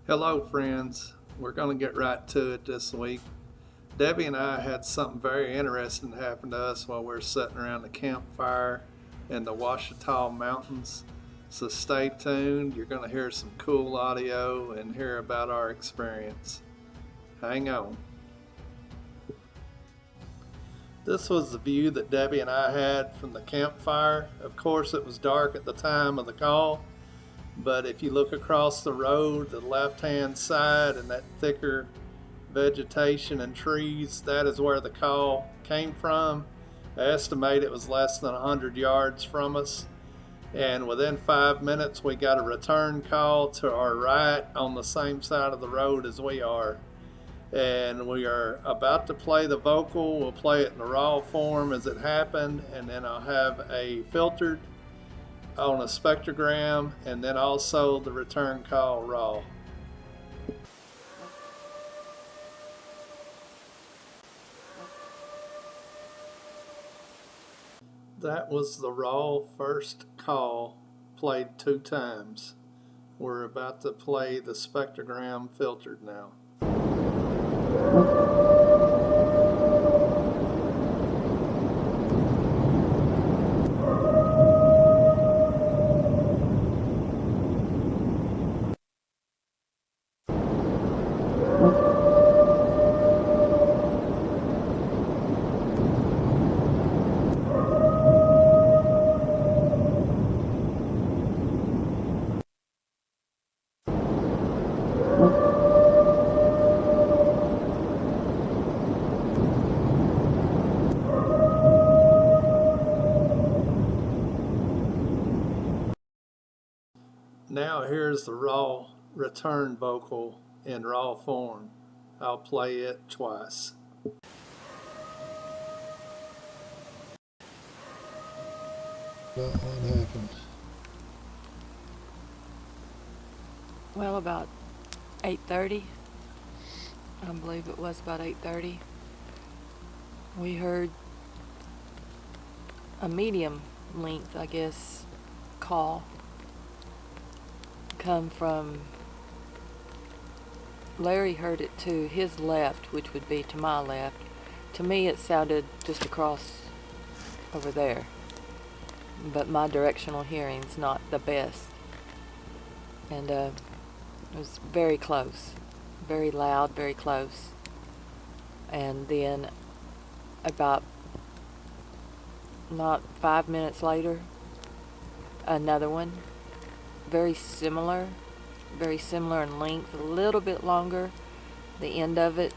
Hello, friends. We're going to get right to it this week. Debbie and I had something very interesting happen to us while we were sitting around the campfire in the Ouachita Mountains. So stay tuned. You're going to hear some cool audio and hear about our experience. Hang on. This was the view that Debbie and I had from the campfire. Of course, it was dark at the time of the call, but if you look across the road, the left-hand side, and that thicker vegetation and trees, that is where the call came from. I estimate it was less than 100 yards from us. And within 5 minutes, we got a return call to our right on the same side of the road as we are. And we are about to play the vocal. We'll play it in the raw form as it happened, and then I'll have a filtered on a spectrogram, and then also the return call raw. That was the raw first call, played 2 times. We're about to play the spectrogram filtered now. Now here's the raw return vocal in raw form. I'll play it twice. What happened? Well, about 8:30. I believe it was about 8:30. We heard a medium length, I guess, call come from Larry. Heard it to his left, which would be to my left. To me, it sounded just across over there, but my directional hearing's not the best. And it was very close, very loud, very close. And then about not 5 minutes later, another one, very similar in length, a little bit longer. The end of it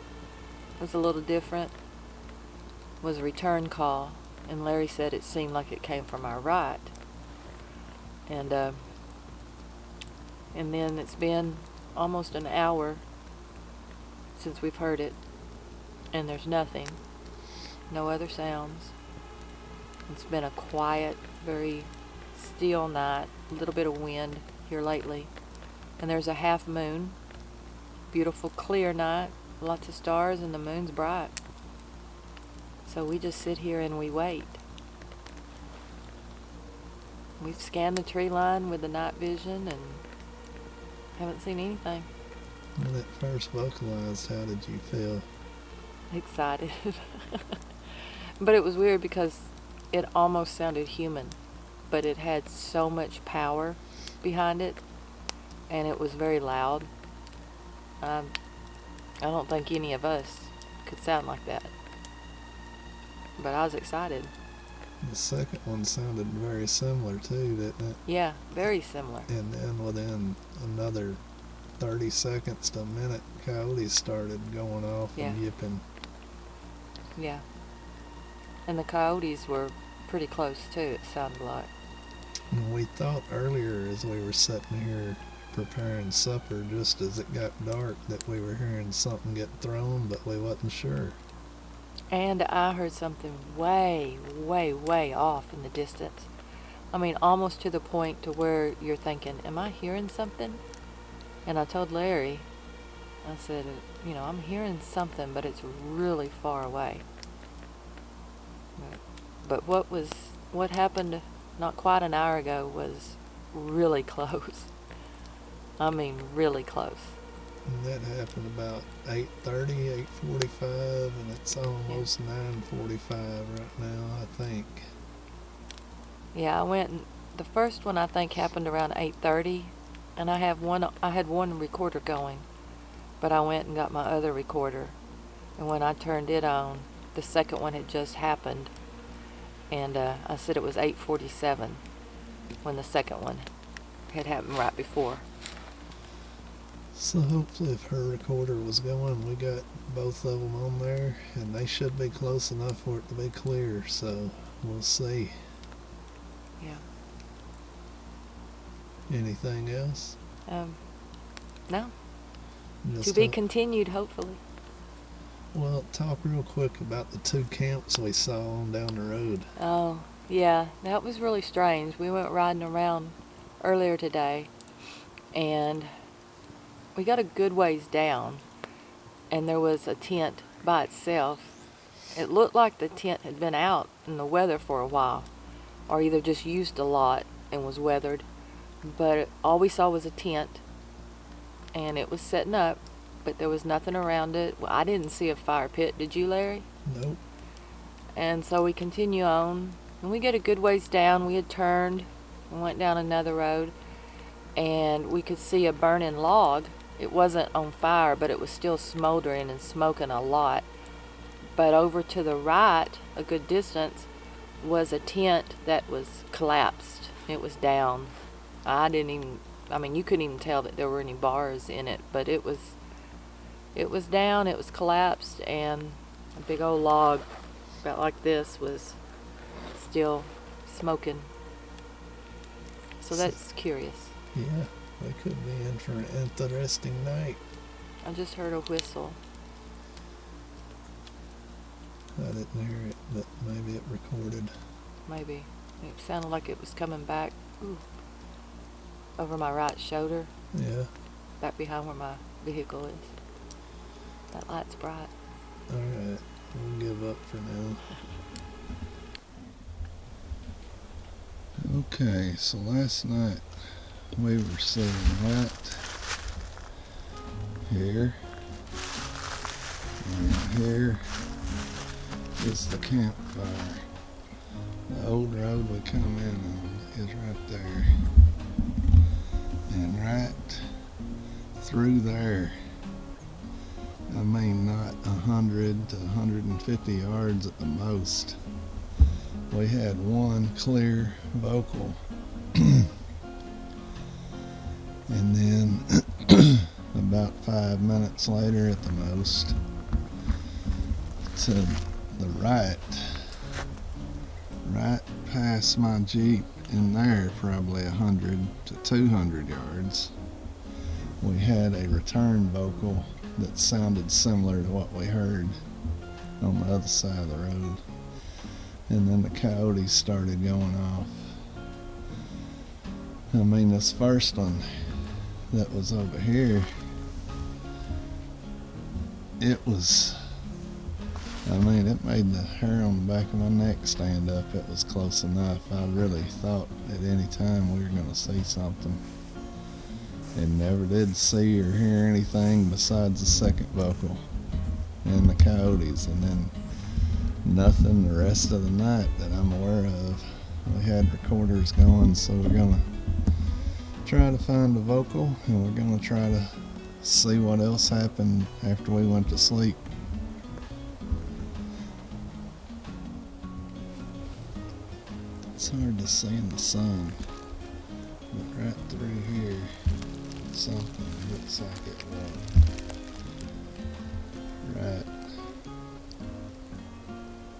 was a little different. Was a return call, and Larry said it seemed like it came from our right. And then it's been almost an hour since we've heard it, and there's nothing, no other sounds. It's been a quiet, very still night, a little bit of wind here lately, and there's a half moon, beautiful clear night, lots of stars, and the moon's bright. So we just sit here and we wait. We've scanned the tree line with the night vision and haven't seen anything. When it first vocalized, how did you feel? Excited. But it was weird because it almost sounded human, but it had so much power behind it, and it was very loud. I don't think any of us could sound like that, but I was excited. The second one sounded very similar too, didn't it? Yeah, very similar. And then within another 30 seconds to a minute, coyotes started going off and yipping. Yeah. And the coyotes were pretty close too, it sounded like. And we thought earlier as we were sitting here preparing supper, just as it got dark, that we were hearing something get thrown, but we wasn't sure. And I heard something way, way, way off in the distance. I mean, almost to the point to where you're thinking, am I hearing something? And I told Larry, I said, I'm hearing something, but it's really far away. But what happened not quite an hour ago was really close. I mean, really close. And that happened about 8:30, 8:45, and it's almost 9:45 right now, I think. Yeah, the first one I think happened around 8:30, and I had one recorder going, but I went and got my other recorder, and when I turned it on, the second one had just happened, and I said it was 8:47 when the second one had happened right before. So hopefully if her recorder was going, we got both of them on there, and they should be close enough for it to be clear, so we'll see. Yeah. Anything else? No. Just To be talk- continued, hopefully. Well, talk real quick about the 2 camps we saw on down the road. Oh, yeah, that was really strange. We went riding around earlier today, and we got a good ways down, and there was a tent by itself. It looked like the tent had been out in the weather for a while, or either just used a lot and was weathered, but all we saw was a tent, and it was setting up, but there was nothing around it. Well, I didn't see a fire pit. Did you, Larry? Nope. And so we continue on, and we get a good ways down. We had turned and went down another road, and we could see a burning log. It wasn't on fire, but it was still smoldering and smoking a lot. But over to the right, a good distance, was a tent that was collapsed. It was down. You couldn't even tell that there were any bars in it, but it was down, it was collapsed, and a big old log about like this was still smoking. So that's curious. Yeah, we could be in for an interesting night. I just heard a whistle. I didn't hear it, but maybe it recorded. Maybe. It sounded like it was coming back over my right shoulder, Yeah. back behind where my vehicle is. That light's bright. Alright, we'll give up for now. Okay, so last night we were sitting right here, and here is the campfire. The old road we come in on is right there, and right through there, I mean not 100 to 150 yards at the most, we had one clear vocal. And then about 5 minutes later at the most, to the right past my Jeep in there, probably 100 to 200 yards, we had a return vocal that sounded similar to what we heard on the other side of the road. And then the coyotes started going off. I mean, this first one that was over here, it made the hair on the back of my neck stand up. It was close enough. I really thought at any time we were going to see something. And never did see or hear anything besides the second vocal and the coyotes, and then nothing the rest of the night that I'm aware of. We had recorders going, so we're gonna try to find a vocal, and we're gonna try to see what else happened after we went to sleep. It's hard to see in the sun, but right through here, something looks like it was right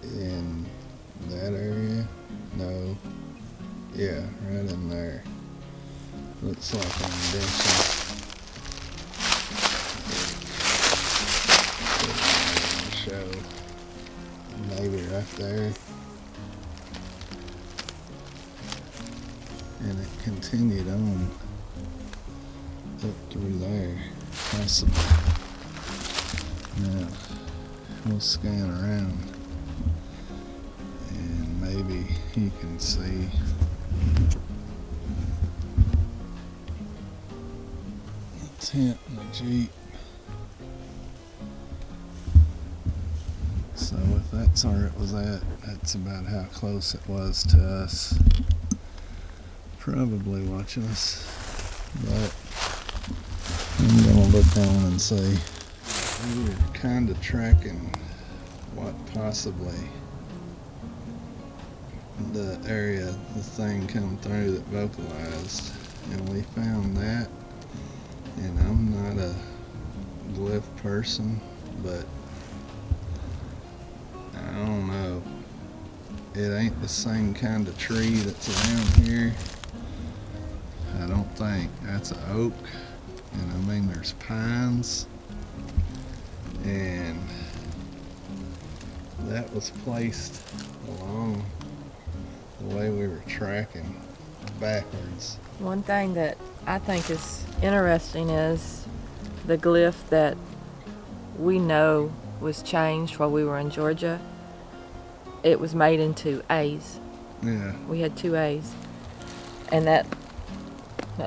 in that area. No, yeah, right in there. Looks like an indentation. Show maybe right there, and it continued on up through there, possibly. Now we'll scan around, and maybe you can see the tent and the Jeep So if that's where it was at, that's about how close it was to us. Probably watching us, but I'm gonna look on and see. We're kind of tracking what possibly the area the thing come through that vocalized, and we found that. And I'm not a glyph person, but I don't know, it ain't the same kind of tree that's around here. I don't think. That's an oak, and I mean there's pines, and that was placed along the way we were tracking backwards. One thing that I think is interesting is the glyph that we know was changed while we were in Georgia. It was made into A's. Yeah. We had 2 A's. And that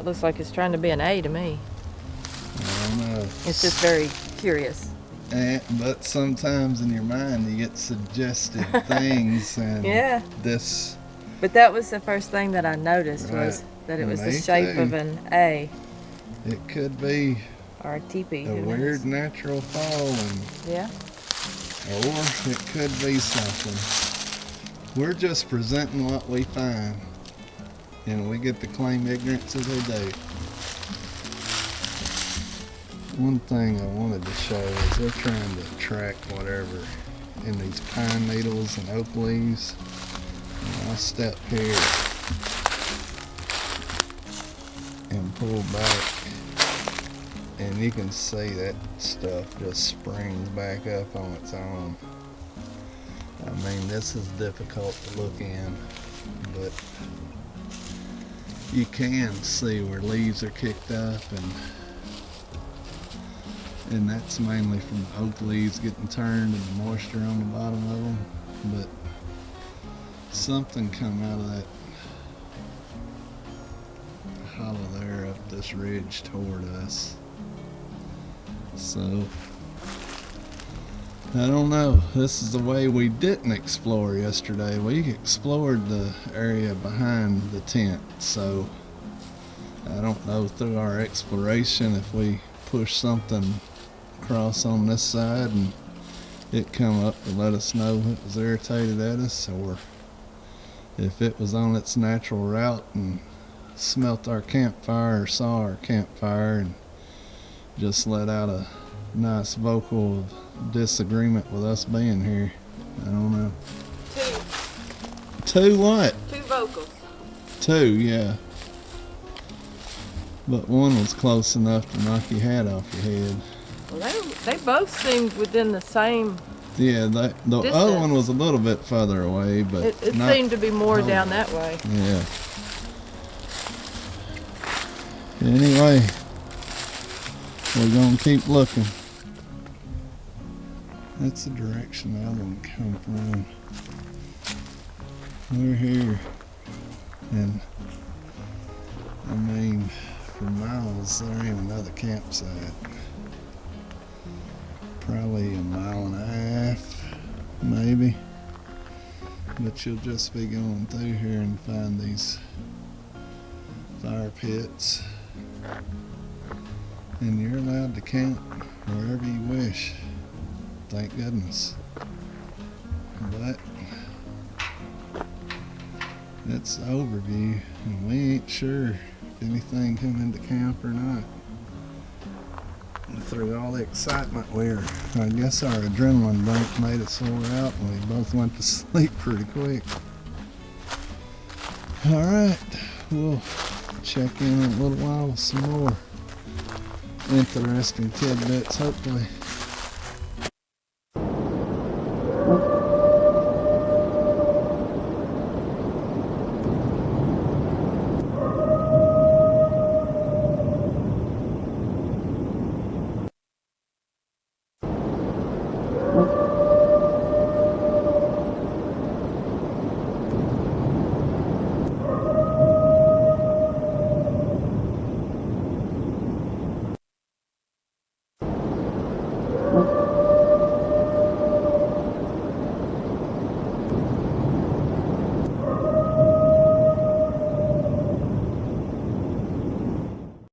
looks like it's trying to be an A to me. I don't know. It's just very curious. But sometimes in your mind you get suggested things, and Yeah. this. But that was the first thing that I noticed, Right. was that it was Me the shape too. of an A It could be or a teepee. a who weird knows? natural fall, Yeah. or it could be something. We're just presenting what we find, and we get to claim ignorance as we do. One thing I wanted to show is we're trying to track whatever in these pine needles and oak leaves. And I'll step here and pull back, and you can see that stuff just springs back up on its own. I mean, this is difficult to look in, but you can see where leaves are kicked up, and that's mainly from the oak leaves getting turned and the moisture on the bottom of them. But something come out of that hollow there up this ridge toward us. So I don't know. This is the way we didn't explore yesterday. We explored the area behind the tent, so I don't know through our exploration if we pushed something across on this side and it come up to let us know it was irritated at us, or if it was on its natural route and smelt our campfire or saw our campfire and just let out a nice vocal of disagreement with us being here. I don't know. 2 what? 2 vocals. 2, yeah. But one was close enough to knock your hat off your head. Well, they both seemed within the same. Yeah, the Distance. other one was a little bit further away, but It not, seemed to be more down that way. yeah. Anyway, we're gonna keep looking. That's the direction the other one come from. We're here, and I mean, for miles there ain't another campsite. Probably a mile and a half, maybe. But you'll just be going through here and find these fire pits. And you're allowed to camp wherever you wish. Thank goodness. But that's the overview, and we ain't sure if anything come into camp or not. Through all the excitement, I guess our adrenaline dump made us wore out, and we both went to sleep pretty quick. Alright, we'll check in a little while with some more interesting tidbits, hopefully.